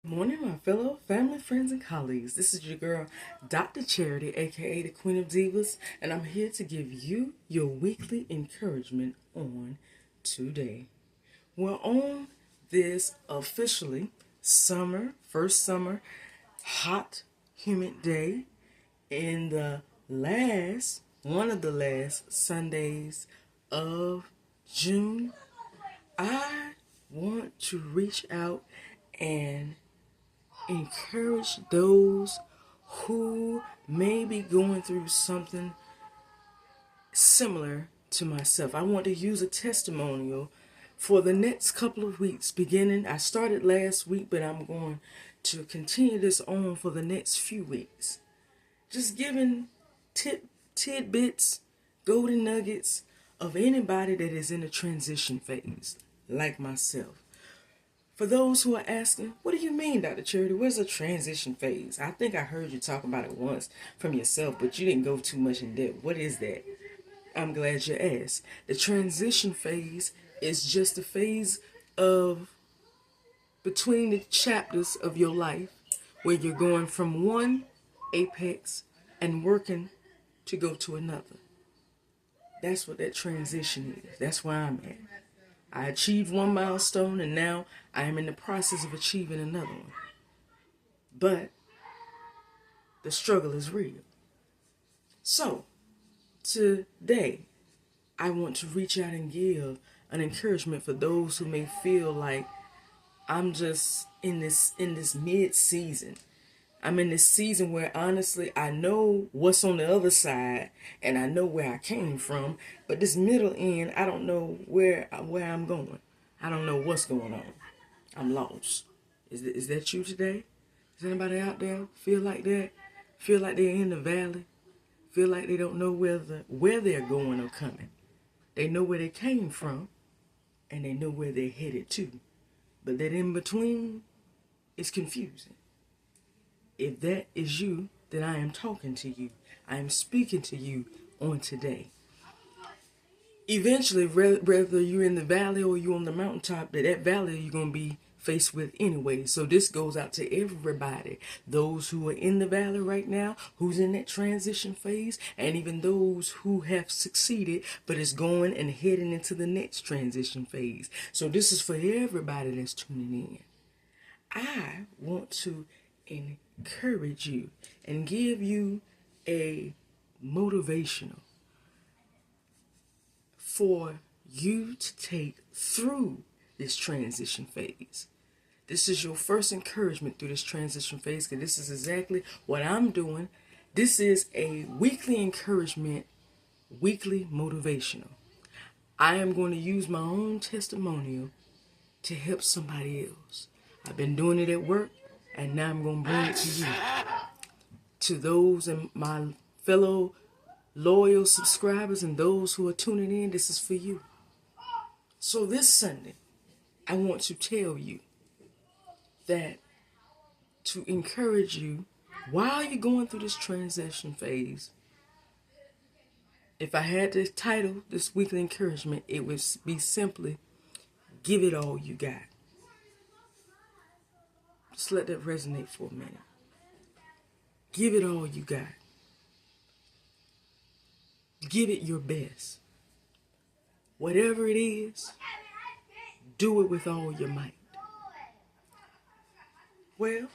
Good morning, my fellow family, friends, and colleagues. This is your girl, Dr. Charity, aka the Queen of Divas, and I'm here to give you your weekly encouragement on today. We're on this officially first summer, hot, humid day in the one of the last Sundays of June. I want to reach out and encourage those who may be going through something similar to myself. I want to use a testimonial for the next couple of weeks. I started last week, but I'm going to continue this on for the next few weeks. Just giving tidbits, golden nuggets of anybody that is in a transition phase, like myself. For those who are asking, what do you mean, Dr. Charity? Where's a transition phase? I think I heard you talk about it once from yourself, but you didn't go too much in depth. What is that? I'm glad you asked. The transition phase is just a phase of between the chapters of your life where you're going from one apex and working to go to another. That's what that transition is. That's where I'm at. I achieved one milestone and now I am in the process of achieving another one. But the struggle is real. So, today, I want to reach out and give an encouragement for those who may feel like I'm just in this mid-season. I'm in this season where honestly I know what's on the other side and I know where I came from, but this middle end I don't know where I'm going. I don't know what's going on. I'm lost. Is that you today? Is anybody out there feel like that? Feel like they're in the valley? Feel like they don't know where they're going or coming? They know where they came from and they know where they're headed to. But that in between is confusing. If that is you, then I am talking to you. I am speaking to you on today. Eventually, whether you're in the valley or you're on the mountaintop, that valley you're going to be faced with anyway. So this goes out to everybody. Those who are in the valley right now, who's in that transition phase, and even those who have succeeded, but is going and heading into the next transition phase. So this is for everybody that's tuning in. I want to encourage you and give you a motivational for you to take through this transition phase. This is your first encouragement through this transition phase because this is exactly what I'm doing. This is a weekly encouragement, weekly motivational. I am going to use my own testimonial to help somebody else. I've been doing it at work, and now I'm going to bring it to you. To those and my fellow loyal subscribers and those who are tuning in, this is for you. So this Sunday, I want to tell you that to encourage you while you're going through this transition phase, if I had to title this weekly encouragement, it would be simply, give it all you got. Just let that resonate for a minute. Give it all you got. Give it your best. Whatever it is, do it with all your might. Well,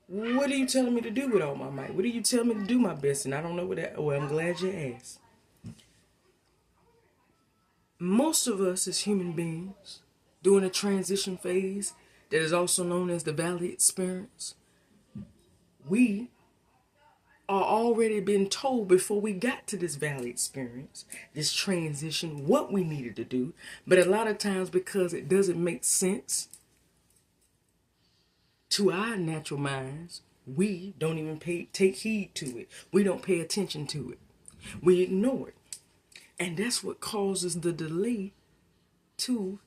what are you telling me to do with all my might? What are you telling me to do my best? And I don't know what that. Well, I'm glad you asked. Most of us as human beings, during a transition phase that is also known as the valley experience, we are already been told before we got to this valley experience, this transition, what we needed to do. But a lot of times, because it doesn't make sense to our natural minds, we don't even take heed to it. We don't pay attention to it. We ignore it. And that's what causes the delay to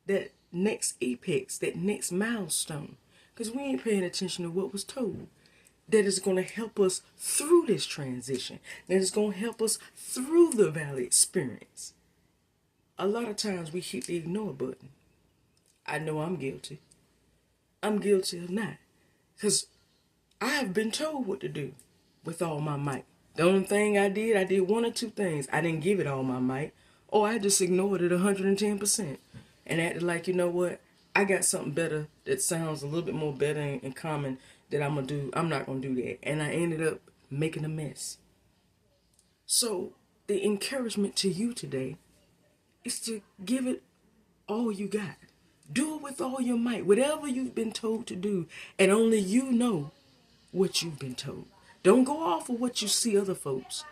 that next apex, that next milestone. Because we ain't paying attention to what was told. That is going to help us through this transition. That is going to help us through the valley experience. A lot of times we hit the ignore button. I know I'm guilty. I'm guilty of not. Because I have been told what to do with all my might. The only thing I did one or two things. I didn't give it all my might, or I just ignored it 110% and acted like, you know what, I got something better that sounds a little bit more better and common that I'm going to do. I'm not going to do that. And I ended up making a mess. So the encouragement to you today is to give it all you got. Do it with all your might, whatever you've been told to do, and only you know what you've been told. Don't go off of what you see other folks,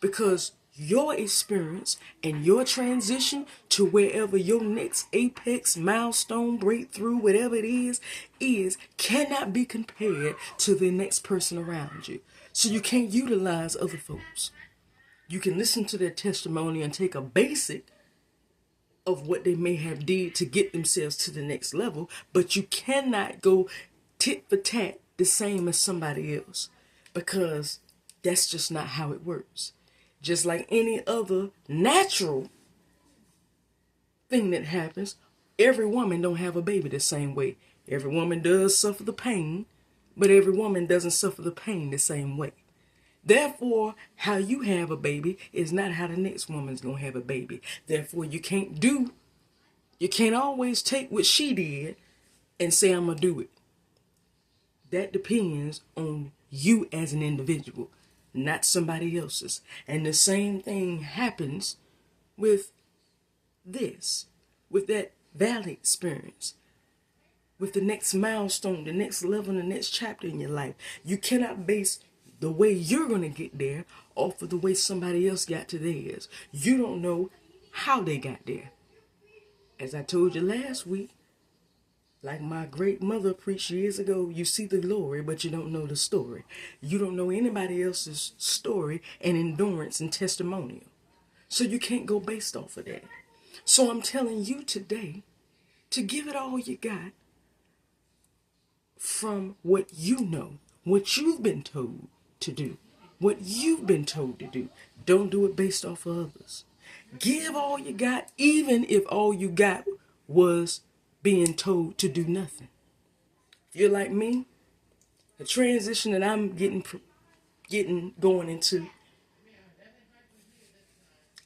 because your experience and your transition to wherever your next apex, milestone, breakthrough, whatever it is cannot be compared to the next person around you. So you can't utilize other folks. You can listen to their testimony and take a basic of what they may have did to get themselves to the next level, but you cannot go tit for tat the same as somebody else, because that's just not how it works. Just like any other natural thing that happens, every woman don't have a baby the same way. Every woman does suffer the pain, but every woman doesn't suffer the pain the same way. Therefore, how you have a baby is not how the next woman's going to have a baby. Therefore, you can't always take what she did and say, I'm going to do it. That depends on you as an individual, not somebody else's. And the same thing happens with this, with that valley experience, with the next milestone, the next level, the next chapter in your life. You cannot base the way you're going to get there off of the way somebody else got to theirs. You don't know how they got there. As I told you last week, like my great mother preached years ago, you see the glory, but you don't know the story. You don't know anybody else's story and endurance and testimonial. So you can't go based off of that. So I'm telling you today to give it all you got from what you know, what you've been told to do, what you've been told to do. Don't do it based off of others. Give all you got, even if all you got was being told to do nothing. If you're like me, the transition that I'm going into,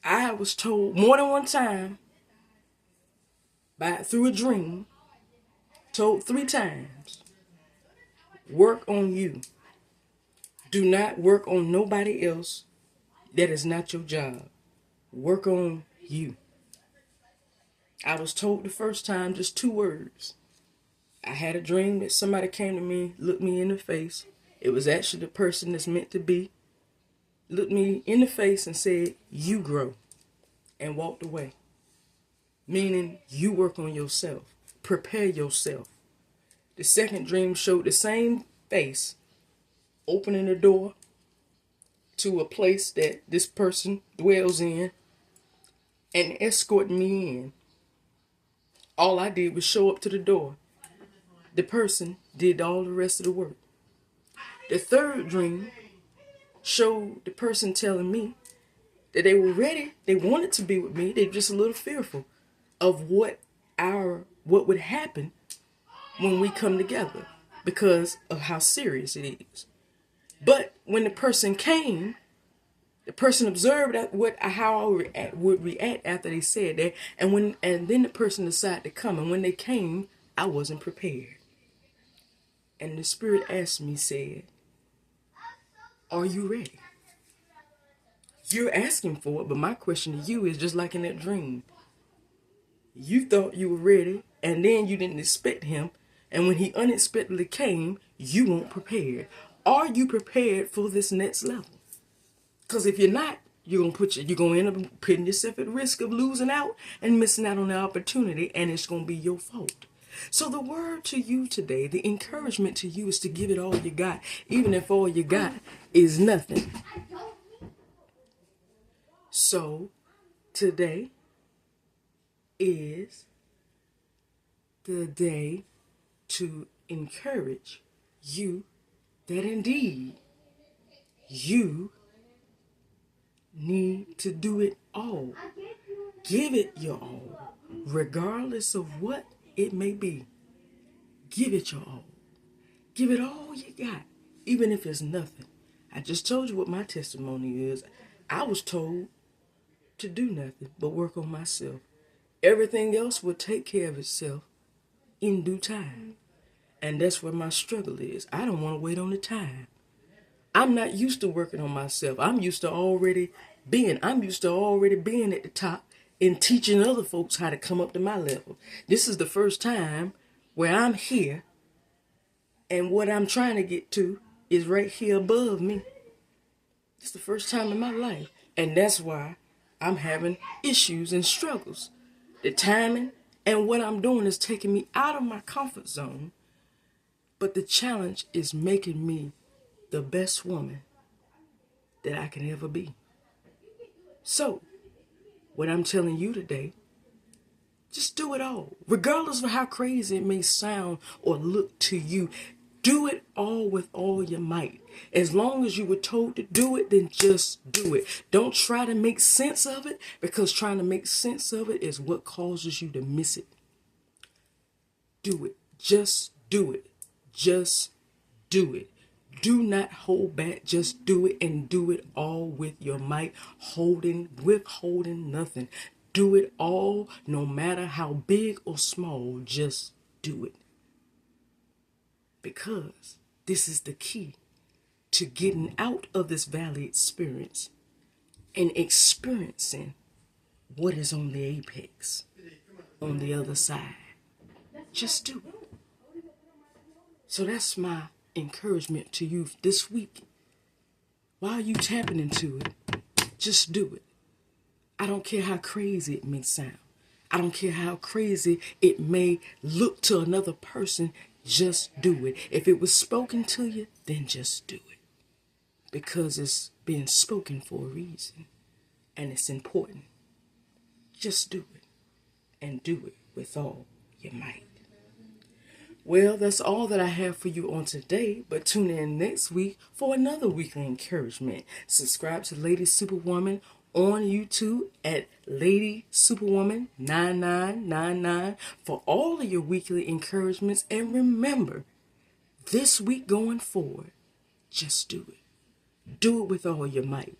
I was told more than one time through a dream, told 3 times, work on you. Do not work on nobody else. That is not your job. Work on you. I was told the first time just 2 words. I had a dream that somebody came to me, looked me in the face. It was actually the person that's meant to be. Looked me in the face and said, you grow, and walked away. Meaning you work on yourself. Prepare yourself. The second dream showed the same face opening the door to a place that this person dwells in and escorting me in. All I did was show up to the door. The person did all the rest of the work. The third dream showed the person telling me that they were ready. They wanted to be with me. They were just a little fearful of what would happen when we come together because of how serious it is. But when the person came, the person observed how I would react after they said that, and then the person decided to come. And when they came, I wasn't prepared. And the Spirit asked me, said, "Are you ready?" You're asking for it, but my question to you is just like in that dream. You thought you were ready, and then you didn't expect him, and when he unexpectedly came, you weren't prepared. Are you prepared for this next level? Because if you're not, you're gonna end up putting yourself at risk of losing out and missing out on the opportunity, and it's gonna be your fault. So the word to you today, the encouragement to you, is to give it all you got, even if all you got is nothing. So today is the day to encourage you that indeed you need to do it all. Give it your all, regardless of what it may be. Give it your all. Give it all you got, even if it's nothing. I just told you what my testimony is. I was told to do nothing but work on myself. Everything else will take care of itself in due time. And that's where my struggle is. I don't want to wait on the time. I'm not used to working on myself. I'm used to already being at the top and teaching other folks how to come up to my level. This is the first time where I'm here and what I'm trying to get to is right here above me. It's the first time in my life. And that's why I'm having issues and struggles. The timing and what I'm doing is taking me out of my comfort zone. But the challenge is making me the best woman that I can ever be. So, what I'm telling you today, just do it all. Regardless of how crazy it may sound or look to you, do it all with all your might. As long as you were told to do it, then just do it. Don't try to make sense of it, because trying to make sense of it is what causes you to miss it. Do it. Just do it. Just do it. Do not hold back. Just do it, and do it all with your might, withholding nothing. Do it all, no matter how big or small. Just do it. Because this is the key to getting out of this valley experience and experiencing what is on the apex, on the other side. Just do it. So that's my encouragement to you this week. While you tapping into it, just do it. I don't care how crazy it may sound. I don't care how crazy it may look to another person. Just do it. If it was spoken to you, then just do it. Because it's being spoken for a reason. And it's important. Just do it. And do it with all your might. Well, that's all that I have for you on today, but tune in next week for another weekly encouragement. Subscribe to Lady Superwoman on YouTube at Lady Superwoman 9999 for all of your weekly encouragements. And remember, this week going forward, just do it. Do it with all your might,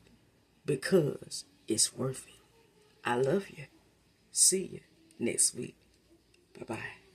because it's worth it. I love you. See you next week. Bye-bye.